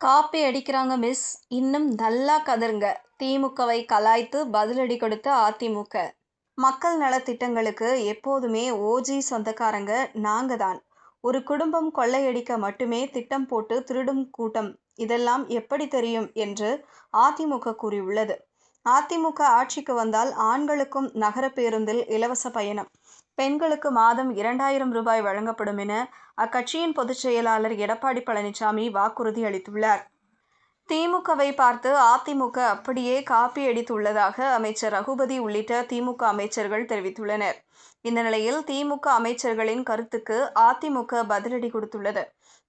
Copy அடிக்கிறாங்க miss. இன்னும் நல்லா கதறுங்க. திமுகவை கலாய்த்து பதிலடி கொடுத்த அதிமுக. மக்கள் நலத்திட்டங்களுக்கு எப்போதுமே ஓஜி சொந்தக்காரங்க நாங்க தான். ஒரு குடும்பம் கொள்ளையடிக்க மட்டுமே திட்டம் போட்டு திருடும் கூட்டம். இதெல்லாம் எப்படி தெரியும் என்று அதிமுக கூறியுள்ளது. அதிமுக ஆட்சிக்கு வந்தால் ஆண்களுக்கும் நகர பேருந்தில் இலவச பயணம், பெண்களுக்கு மாதம் 2000 ரூபாய் வழங்கப்படும் என அக்கட்சியின் பொதுச் செயலாளர் எடப்பாடி பழனிசாமி வாக்குறுதி அளித்துள்ளார். திமுகவை பார்த்து அதிமுக அப்படியே காப்பி அடித்துள்ளதாக அமைச்சர் ரகுபதி உள்ளிட்ட திமுக அமைச்சர்கள் தெரிவித்துள்ளனர். இந்த நிலையில் திமுக அமைச்சர்களின் கருத்துக்கு அதிமுக பதிலடி கொடுத்துள்ளது.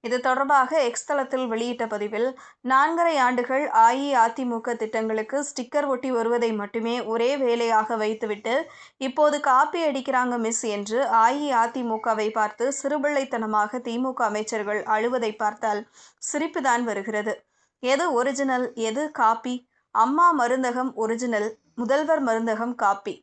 இது தொடர்பாக எக்ஸ் தளத்தில் வெளியிட்ட பதிவில், 4½ ஆண்டுகள் அஇஅதிமுக திட்டங்களுக்கு ஸ்டிக்கர் ஒட்டி வருவதை மட்டுமே ஒரே வேலையாக வைத்துவிட்டு இப்போது காப்பி அடிக்கிறாங்க மிஸ் என்று அஇஅதிமுகவை பார்த்து சிறுபிள்ளைத்தனமாக திமுக அமைச்சர்கள் அழுவதை பார்த்தால் சிரிப்புதான் வருகிறது. எது ஒரிஜினல், எது காப்பி? அம்மா மருந்தகம் ஒரிஜினல், முதல்வர் மருந்தகம் காப்பி.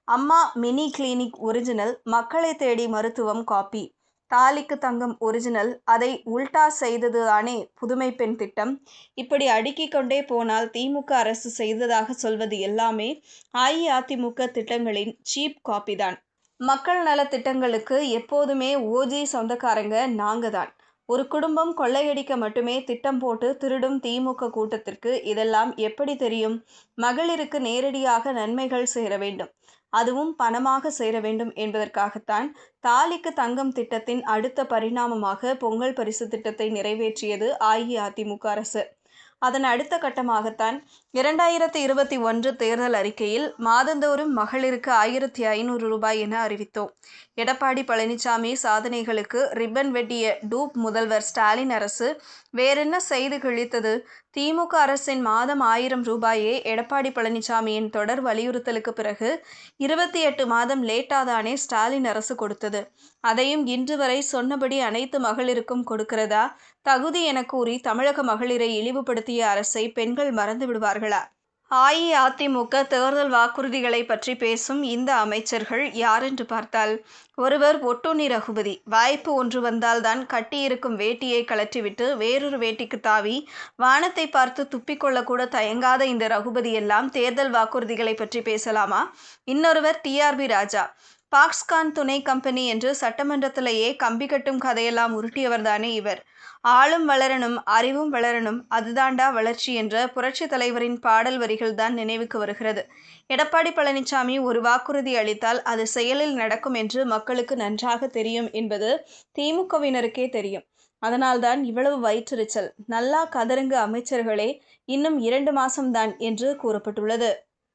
அம்மா மினி கிளினிக் ஒரிஜினல், மக்களை தேடி மருத்துவம் காப்பி. தாலிக்கு தங்கம் ஒரிஜினல், அதை உல்டா செய்தது தானே புதுமை பெண் திட்டம். இப்படி அடுக்கிக் கொண்டே போனால் திமுக அரசு செய்ததாக சொல்வது எல்லாமே அஇஅதிமுக திட்டங்களின் சீப் காப்பி தான். மக்கள் நல திட்டங்களுக்கு எப்போதுமே ஓஜி சொந்தக்காரங்க நாங்க தான். ஒரு குடும்பம் கொள்ளையடிக்க மட்டுமே திட்டம் போட்டு திருடும் திமுக கூட்டத்திற்கு இதெல்லாம் எப்படி தெரியும்? மகளிருக்கு நேரடியாக நன்மைகள் சேர வேண்டும், அதுவும் பணமாக சேர வேண்டும் என்பதற்காகத்தான் தாலிக்கு தங்கம் திட்டத்தின் அடுத்த பரிணாமமாக பொங்கல் பரிசு திட்டத்தை நிறைவேற்றியது அஇஅதிமுக அரசு. அதன் அடுத்த கட்டமாகத்தான் 2021 தேர்தல் அறிக்கையில் மாதந்தோறும் மகளிருக்கு 1500 ரூபாய் என அறிவித்தோம். எடப்பாடி பழனிசாமி சாதனைகளுக்கு ரிப்பன் வெட்டிய டூப் முதல்வர் ஸ்டாலின் அரசு வேறென்ன செய்து கிழித்தது? திமுக அரசின் மாதம் 1000 ரூபாயே எடப்பாடி பழனிசாமியின் தொடர் வலியுறுத்தலுக்கு பிறகு 28 மாதம் லேட்டாதானே ஸ்டாலின் அரசு கொடுத்தது. அதையும் இன்று வரை சொன்னபடி அனைத்து மகளிருக்கும் கொடுக்கிறதா? தகுதி என கூறி தமிழக மகளிரை இழிவுபடுத்திய அரசை பெண்கள் மறந்து விடுவார்களா? அஇஅதிமுக தேர்தல் வாக்குறுதிகளை பற்றி பேசும் இந்த அமைச்சர்கள் யாரென்று பார்த்தால், ஒருவர் ஒட்டுண்ணி ரகுபதி. வாய்ப்பு ஒன்று வந்தால்தான் கட்டியிருக்கும் வேட்டியை கழற்றிவிட்டு வேறொரு வேட்டிக்கு தாவி வானத்தை பார்த்து துப்பிக்கொள்ளக்கூட தயங்காத இந்த ரகுபதி எல்லாம் தேர்தல் வாக்குறுதிகளை பற்றி பேசலாமா? இன்னொருவர் டிஆர்பி ராஜா. பாக்ஸ்கான் துணை கம்பெனி என்று சட்டமன்றத்திலேயே கம்பி கட்டும் கதையெல்லாம் உருட்டியவர்தானே இவர். ஆளும் வளரணும், அறிவும் வளரணும், அதுதாண்டா வளர்ச்சி என்ற புரட்சி தலைவரின் பாடல் வரிகள் தான் நினைவுக்கு வருகிறது. எடப்பாடி பழனிசாமி ஒரு வாக்குறுதி அளித்தால் அது செயலில் நடக்கும் என்று மக்களுக்கு நன்றாக தெரியும் என்பது திமுகவினருக்கே தெரியும். அதனால்தான் இவ்வளவு வயிற்றெரிச்சல். நல்லா கதறுங்க அமைச்சர்களே, இன்னும் 2 மாசம்தான் என்று கூறப்பட்டுள்ளது.